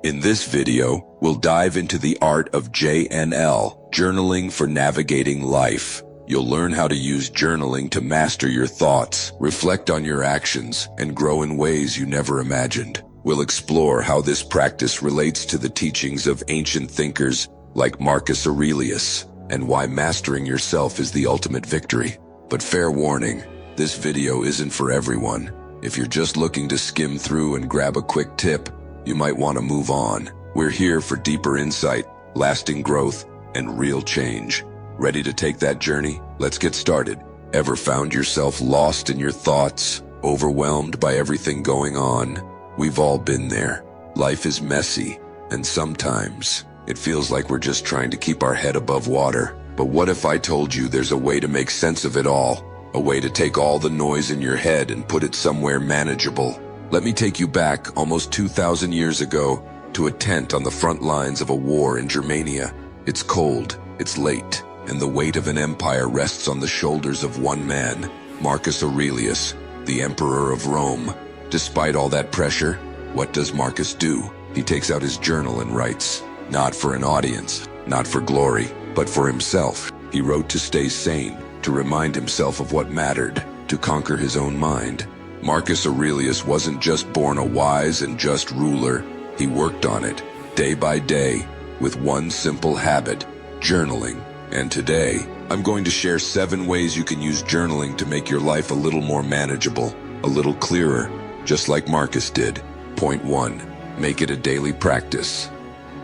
In this video, we'll dive into the art of JNL, journaling for navigating life. You'll learn how to use journaling to master your thoughts, reflect on your actions, and grow in ways you never imagined. We'll explore how this practice relates to the teachings of ancient thinkers like Marcus Aurelius, and why mastering yourself is the ultimate victory. But fair warning, this video isn't for everyone. If you're just looking to skim through and grab a quick tip, you might want to move on. We're here for deeper insight, lasting growth, and real change. Ready to take that journey? Let's get started. Ever found yourself lost in your thoughts, overwhelmed by everything going on? We've all been there. Life is messy, and sometimes it feels like we're just trying to keep our head above water. But what if I told you there's a way to make sense of it all? A way to take all the noise in your head and put it somewhere manageable. Let me take you back almost 2,000 years ago to a tent on the front lines of a war in Germania. It's cold, it's late, and the weight of an empire rests on the shoulders of one man, Marcus Aurelius, the Emperor of Rome. Despite all that pressure, what does Marcus do? He takes out his journal and writes, not for an audience, not for glory, but for himself. He wrote to stay sane, to remind himself of what mattered, to conquer his own mind. Marcus Aurelius wasn't just born a wise and just ruler. He worked on it, day by day, with one simple habit, journaling. And today, I'm going to share 7 ways you can use journaling to make your life a little more manageable, a little clearer, just like Marcus did. Point 1. Make it a daily practice.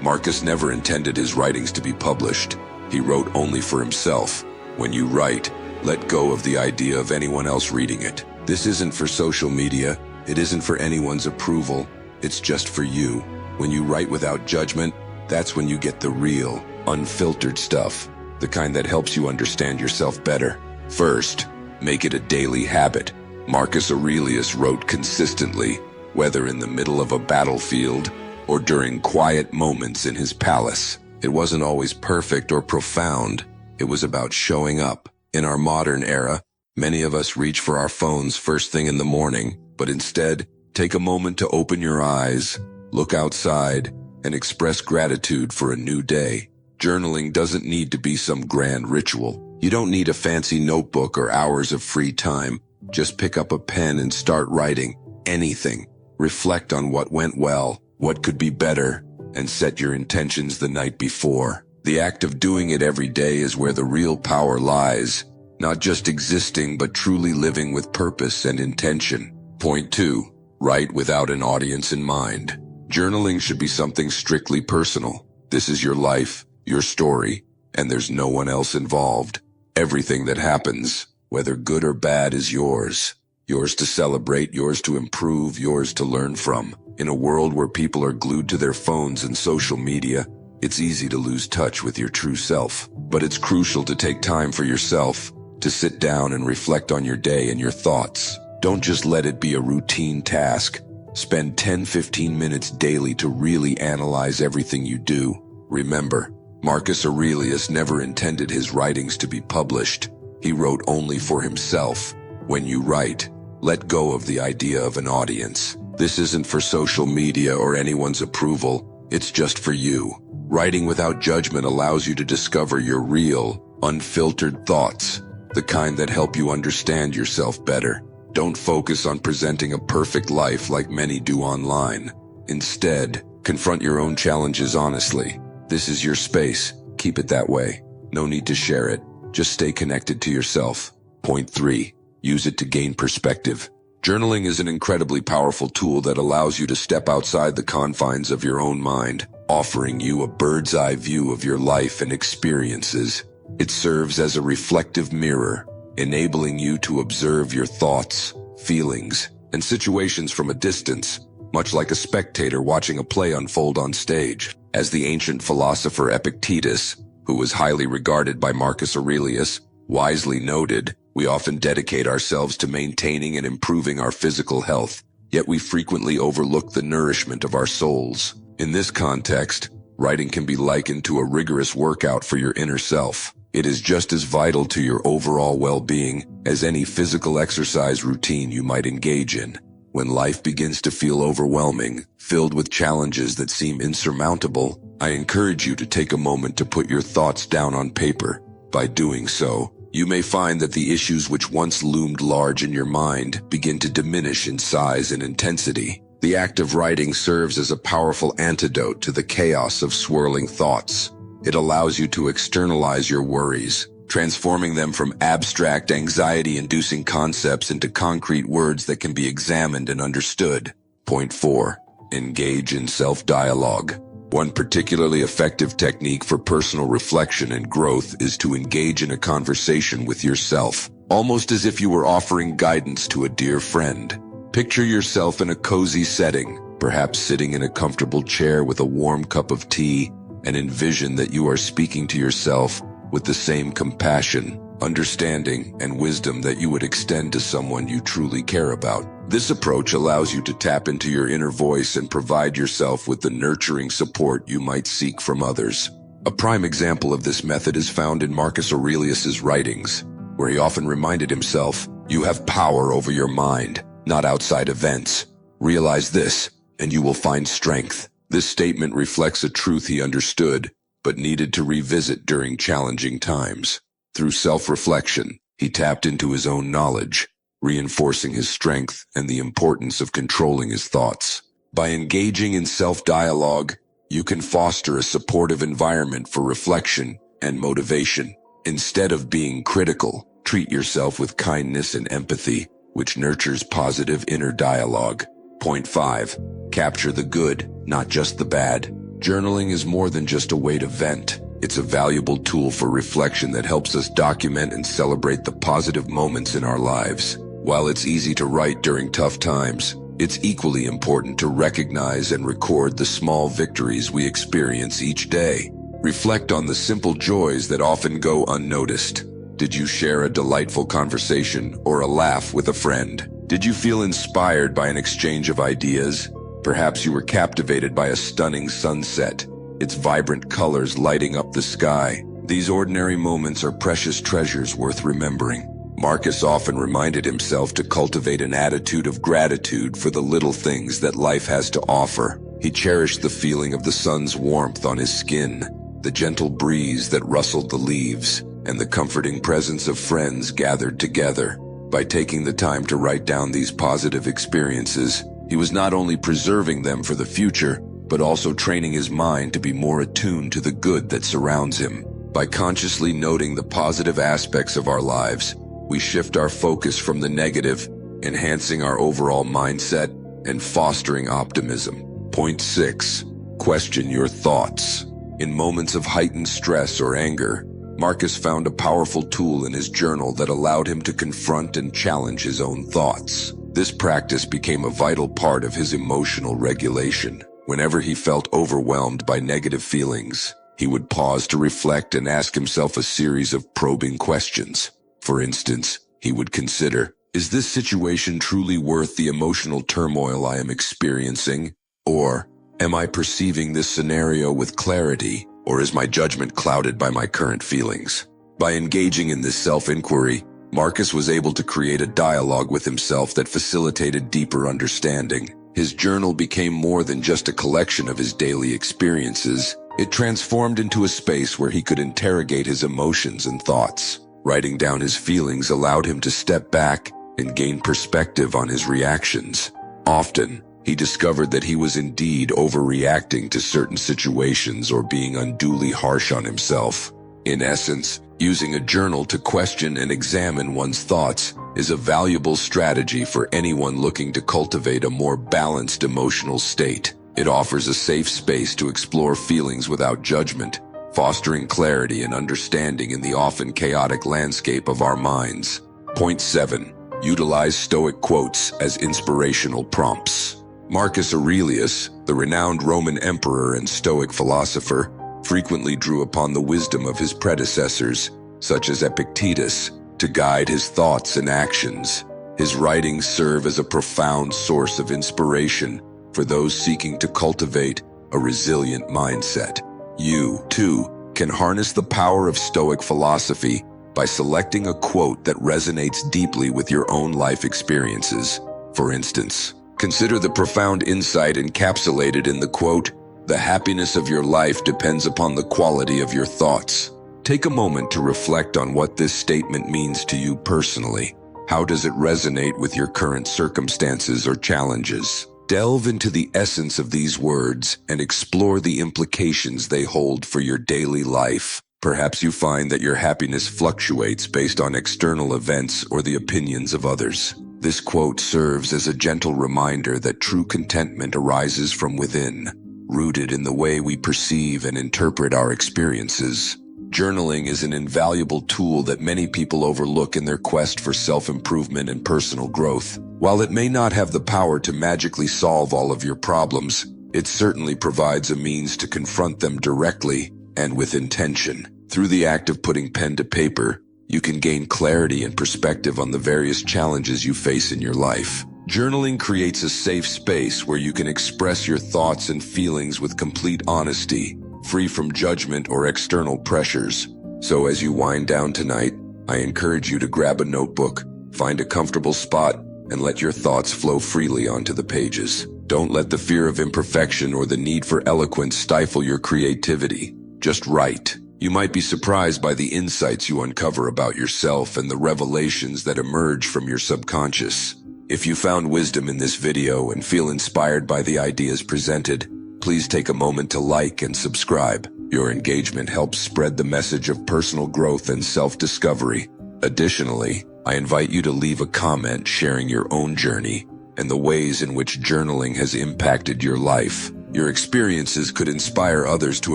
Marcus never intended his writings to be published. He wrote only for himself. When you write, let go of the idea of anyone else reading it. This isn't for social media. It isn't for anyone's approval. It's just for you. When you write without judgment, that's when you get the real, unfiltered stuff, the kind that helps you understand yourself better. First, make it a daily habit. Marcus Aurelius wrote consistently, whether in the middle of a battlefield or during quiet moments in his palace. It wasn't always perfect or profound. It was about showing up. In our modern era, many of us reach for our phones first thing in the morning, but instead, take a moment to open your eyes, look outside, and express gratitude for a new day. Journaling doesn't need to be some grand ritual. You don't need a fancy notebook or hours of free time. Just pick up a pen and start writing. Anything. Reflect on what went well, what could be better, and set your intentions the night before. The act of doing it every day is where the real power lies. Not just existing, but truly living with purpose and intention. Point 2. Write without an audience in mind. Journaling should be something strictly personal. This is your life, your story, and there's no one else involved. Everything that happens, whether good or bad, is yours. Yours to celebrate, yours to improve, yours to learn from. In a world where people are glued to their phones and social media, it's easy to lose touch with your true self. But it's crucial to take time for yourself, to sit down and reflect on your day and your thoughts. Don't just let it be a routine task. Spend 10-15 minutes daily to really analyze everything you do. Remember, Marcus Aurelius never intended his writings to be published. He wrote only for himself. When you write, let go of the idea of an audience. This isn't for social media or anyone's approval. It's just for you. Writing without judgment allows you to discover your real, unfiltered thoughts, the kind that help you understand yourself better. Don't focus on presenting a perfect life like many do online. Instead, confront your own challenges honestly. This is your space. Keep it that way. No need to share it. Just stay connected to yourself. Point 3. Use it to gain perspective. Journaling is an incredibly powerful tool that allows you to step outside the confines of your own mind, offering you a bird's-eye view of your life and experiences. It serves as a reflective mirror, enabling you to observe your thoughts, feelings, and situations from a distance, much like a spectator watching a play unfold on stage. As the ancient philosopher Epictetus, who was highly regarded by Marcus Aurelius, wisely noted, we often dedicate ourselves to maintaining and improving our physical health, yet we frequently overlook the nourishment of our souls. In this context, writing can be likened to a rigorous workout for your inner self. It is just as vital to your overall well-being as any physical exercise routine you might engage in. When life begins to feel overwhelming, filled with challenges that seem insurmountable, I encourage you to take a moment to put your thoughts down on paper. By doing so, you may find that the issues which once loomed large in your mind begin to diminish in size and intensity. The act of writing serves as a powerful antidote to the chaos of swirling thoughts. It allows you to externalize your worries, transforming them from abstract, anxiety-inducing concepts into concrete words that can be examined and understood. Point 4. Engage in self-dialogue. One particularly effective technique for personal reflection and growth is to engage in a conversation with yourself, almost as if you were offering guidance to a dear friend. Picture yourself in a cozy setting, perhaps sitting in a comfortable chair with a warm cup of tea, and envision that you are speaking to yourself with the same compassion, understanding, and wisdom that you would extend to someone you truly care about. This approach allows you to tap into your inner voice and provide yourself with the nurturing support you might seek from others. A prime example of this method is found in Marcus Aurelius's writings, where he often reminded himself, "You have power over your mind, not outside events. Realize this, and you will find strength." This statement reflects a truth he understood, but needed to revisit during challenging times. Through self-reflection, he tapped into his own knowledge, reinforcing his strength and the importance of controlling his thoughts. By engaging in self-dialogue, you can foster a supportive environment for reflection and motivation. Instead of being critical, treat yourself with kindness and empathy, which nurtures positive inner dialogue. Point 5. Capture the good, not just the bad. Journaling is more than just a way to vent. It's a valuable tool for reflection that helps us document and celebrate the positive moments in our lives. While it's easy to write during tough times, it's equally important to recognize and record the small victories we experience each day. Reflect on the simple joys that often go unnoticed. Did you share a delightful conversation or a laugh with a friend? Did you feel inspired by an exchange of ideas? Perhaps you were captivated by a stunning sunset, its vibrant colors lighting up the sky. These ordinary moments are precious treasures worth remembering. Marcus often reminded himself to cultivate an attitude of gratitude for the little things that life has to offer. He cherished the feeling of the sun's warmth on his skin, the gentle breeze that rustled the leaves, and the comforting presence of friends gathered together. By taking the time to write down these positive experiences, he was not only preserving them for the future, but also training his mind to be more attuned to the good that surrounds him. By consciously noting the positive aspects of our lives, we shift our focus from the negative, enhancing our overall mindset and fostering optimism. Point 6. Question your thoughts. In moments of heightened stress or anger, Marcus found a powerful tool in his journal that allowed him to confront and challenge his own thoughts. This practice became a vital part of his emotional regulation. Whenever he felt overwhelmed by negative feelings, he would pause to reflect and ask himself a series of probing questions. For instance, he would consider, is this situation truly worth the emotional turmoil I am experiencing? Or, am I perceiving this scenario with clarity, or is my judgment clouded by my current feelings? By engaging in this self-inquiry, Marcus was able to create a dialogue with himself that facilitated deeper understanding. His journal became more than just a collection of his daily experiences. It transformed into a space where he could interrogate his emotions and thoughts. Writing down his feelings allowed him to step back and gain perspective on his reactions. Often, he discovered that he was indeed overreacting to certain situations or being unduly harsh on himself. In essence, using a journal to question and examine one's thoughts is a valuable strategy for anyone looking to cultivate a more balanced emotional state. It offers a safe space to explore feelings without judgment, fostering clarity and understanding in the often chaotic landscape of our minds. Point 7. Utilize Stoic quotes as inspirational prompts. Marcus Aurelius, the renowned Roman emperor and Stoic philosopher, frequently drew upon the wisdom of his predecessors, such as Epictetus, to guide his thoughts and actions. His writings serve as a profound source of inspiration for those seeking to cultivate a resilient mindset. You, too, can harness the power of Stoic philosophy by selecting a quote that resonates deeply with your own life experiences. For instance, Consider the profound insight encapsulated in the quote, "The happiness of your life depends upon the quality of your thoughts." Take a moment to reflect on what this statement means to you personally. How does it resonate with your current circumstances or challenges? Delve into the essence of these words and explore the implications they hold for your daily life. Perhaps you find that your happiness fluctuates based on external events or the opinions of others. This quote serves as a gentle reminder that true contentment arises from within, rooted in the way we perceive and interpret our experiences. Journaling is an invaluable tool that many people overlook in their quest for self-improvement and personal growth. While it may not have the power to magically solve all of your problems, it certainly provides a means to confront them directly and with intention. Through the act of putting pen to paper, you can gain clarity and perspective on the various challenges you face in your life. Journaling creates a safe space where you can express your thoughts and feelings with complete honesty, free from judgment or external pressures. So as you wind down tonight, I encourage you to grab a notebook, find a comfortable spot, and let your thoughts flow freely onto the pages. Don't let the fear of imperfection or the need for eloquence stifle your creativity. Just write. You might be surprised by the insights you uncover about yourself and the revelations that emerge from your subconscious. If you found wisdom in this video and feel inspired by the ideas presented, please take a moment to like and subscribe. Your engagement helps spread the message of personal growth and self-discovery. Additionally, I invite you to leave a comment sharing your own journey and the ways in which journaling has impacted your life. Your experiences could inspire others to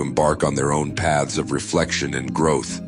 embark on their own paths of reflection and growth.